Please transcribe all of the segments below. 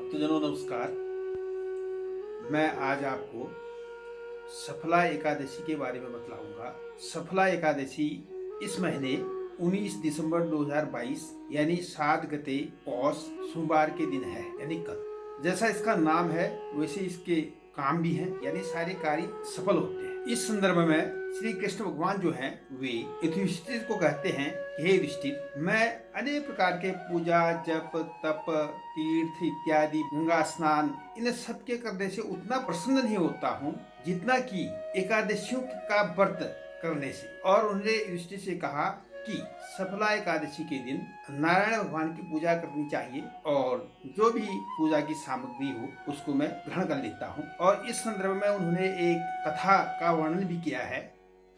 भक्तजनों नमस्कार। मैं आज आपको सफला एकादशी के बारे में बतलाऊंगा। सफला एकादशी इस महीने 19 दिसंबर 2022 यानी 7 गते पौष सोमवार के दिन है, यानी कल। जैसा इसका नाम है वैसे इसके काम भी हैं, यानी सारे कार्य सफल होते हैं। इस संदर्भ में श्री कृष्ण भगवान जो हैं वे युधिष्ठिर को कहते हैं कि हे युधिष्ठिर, मैं अनेक प्रकार के पूजा जप तप तीर्थ इत्यादि गंगा स्नान इन सब के करने से उतना प्रसन्न नहीं होता हूँ जितना कि एकादशियों का व्रत करने से। और उन्होंने युधिष्ठिर से कहा कि सफला एकादशी के दिन नारायण भगवान की पूजा करनी चाहिए और जो भी पूजा की सामग्री हो उसको मैं ग्रहण कर लेता हूँ। और इस संदर्भ में उन्होंने एक कथा का वर्णन भी किया है।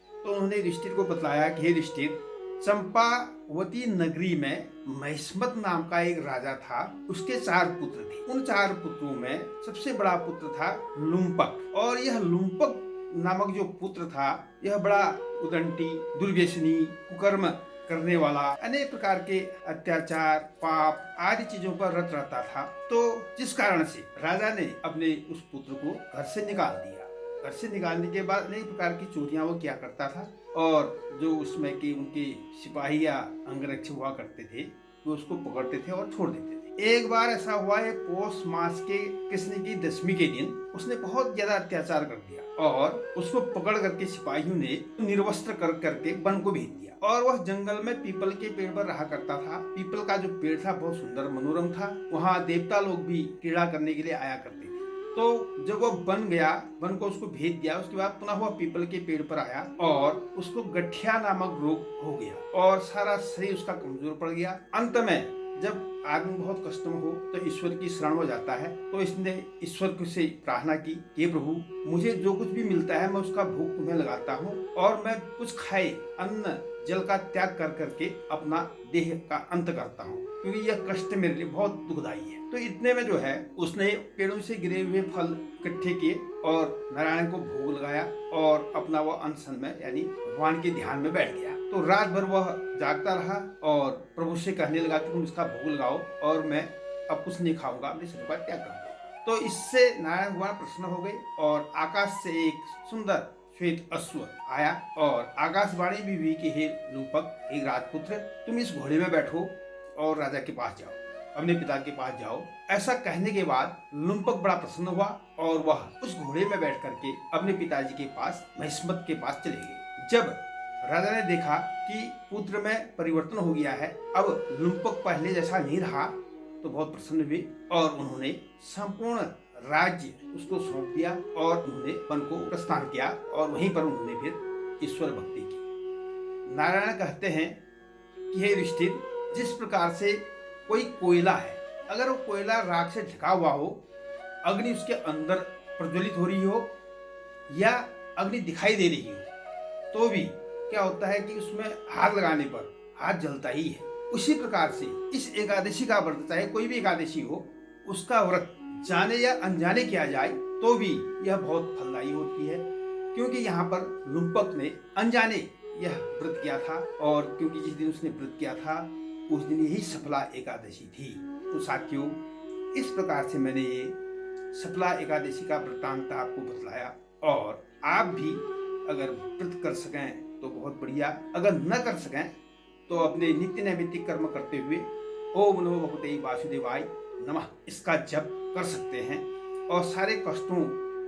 तो उन्होंने युधिष्ठिर को बतलाया कि हे युधिष्ठिर, चंपावती नगरी में महिष्मत नाम का एक राजा था। उसके 4 पुत्र थे। उन 4 पुत्रों में सबसे बड़ा पुत्र था लुम्पक। और यह लुम्पक नामक जो पुत्र था यह बड़ा उदंडी, दुर्व्यसनी, कुकर्म करने वाला, अनेक प्रकार के अत्याचार पाप आदि चीजों पर रत रहता था। तो जिस कारण से राजा ने अपने उस पुत्र को घर से निकाल दिया। घर से निकालने के बाद अनेक प्रकार की चोरियां वो किया करता था और जो उसमें के उनके सिपाही या अंगरक्षक हुआ करते थे वो उसको पकड़ते थे और छोड़ देते थे। एक बार ऐसा हुआ है, पौष मास के कृष्ण की दशमी के दिन उसने बहुत ज्यादा अत्याचार कर दिया और उसको पकड़ करके सिपाहियों ने निर्वस्त्र कर करके वन को भेज दिया। और वह जंगल में पीपल के पेड़ पर रहा करता था। पीपल का जो पेड़ था बहुत सुंदर मनोरम था। वहाँ देवता लोग भी क्रीड़ा करने के लिए आया करते थे। तो जब वो बन गया, वन को उसको भेज दिया, उसके बाद पुनः वह पीपल के पेड़ पर आया और उसको गठिया नामक रोग हो गया और सारा शरीर उसका कमजोर पड़ गया। अंत में जब आदमी बहुत कष्ट में हो तो ईश्वर की शरण में जाता है। तो इसने ईश्वर से प्रार्थना की कि प्रभु, मुझे जो कुछ भी मिलता है मैं उसका भोग तुम्हें लगाता हूँ और मैं कुछ खाए अन्न जल का त्याग कर करके अपना देह का अंत करता हूँ, क्योंकि यह कष्ट मेरे लिए बहुत दुखदाई है। तो इतने में जो है उसने पेड़ों से गिरे हुए फल इकट्ठे किए और नारायण को भोग लगाया और अपना वह अनशन में यानी भगवान के ध्यान में बैठ गया। तो रात भर वह जागता रहा और प्रभु से कहने लगा कि तुम इसका भोग लगाओ और मैं अब कुछ नहीं खाऊंगा, अपने शरीर का त्याग करूंगा। तो इससे नारायण भगवान प्रसन्न हो गए और आकाश से एक सुंदर श्वेत अश्व आया और आकाशवाणी भी हुई कि हे लुम्पक, एक राजपुत्र, तुम इस घोड़े में बैठो और राजा के पास जाओ, अपने पिता के पास जाओ। ऐसा कहने के बाद लुम्पक बड़ा प्रसन्न हुआ और वह उस घोड़े में बैठ करके अपने पिताजी के पास महिष्मत के पास चले गए। जब राजा ने देखा कि पुत्र में परिवर्तन हो गया है, अब लुम्पक पहले जैसा नहीं रहा, तो बहुत प्रसन्न हुए और उन्होंने संपूर्ण राज्य उसको सौंप दिया और उन्होंने वन को प्रस्थान किया और वहीं पर उन्होंने फिर ईश्वर भक्ति की। नारायण कहते हैं कि हे युधिष्ठिर, जिस प्रकार से कोई कोयला है, अगर वो कोयला राख से ढका हुआ हो, अग्नि उसके अंदर प्रज्वलित हो रही हो या अग्नि दिखाई दे रही हो, तो भी क्या होता है कि उसमें हाथ लगाने पर हाथ जलता ही है। उसी प्रकार से इस एकादशी का व्रत, चाहे कोई भी एकादशी हो, उसका व्रत जाने या अनजाने किया जाए तो भी यह बहुत फलदायी होती है। क्योंकि यहाँ पर लुम्पक ने अनजाने यह व्रत किया था और क्योंकि जिस दिन उसने व्रत किया था उस दिन यही सफला एकादशी थी। तो साथियों, इस प्रकार से मैंने ये सफला एकादशी का वृत्तांत आपको बतलाया और आप भी अगर व्रत कर सकें तो बहुत बढ़िया, अगर न कर सकें तो अपने नित्य नैमित्तिक कर्म करते हुए ओम नमो भगवते वासुदेवाय नमः इसका जप कर सकते हैं और सारे कष्टों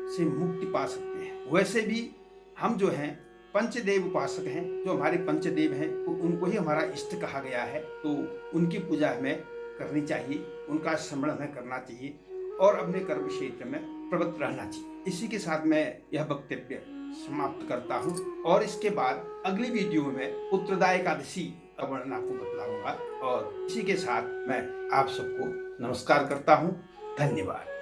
से मुक्ति पा सकते हैं। वैसे भी हम जो हैं पंचदेव उपासक हैं, जो हमारे पंचदेव हैं उनको ही हमारा इष्ट कहा गया है। तो उनकी पूजा हमें करनी चाहिए, उनका स्मरण हमें करना चाहिए और अपने कर्म क्षेत्र में प्रवृत्त रहना चाहिए। इसी के साथ मैं यह वक्तव्य समाप्त करता हूँ और इसके बाद अगली वीडियो में उत्तरदा एकादशी का वर्णन आपको बतलाऊंगा और इसी के साथ मैं आप सबको नमस्कार करता हूँ। धन्यवाद।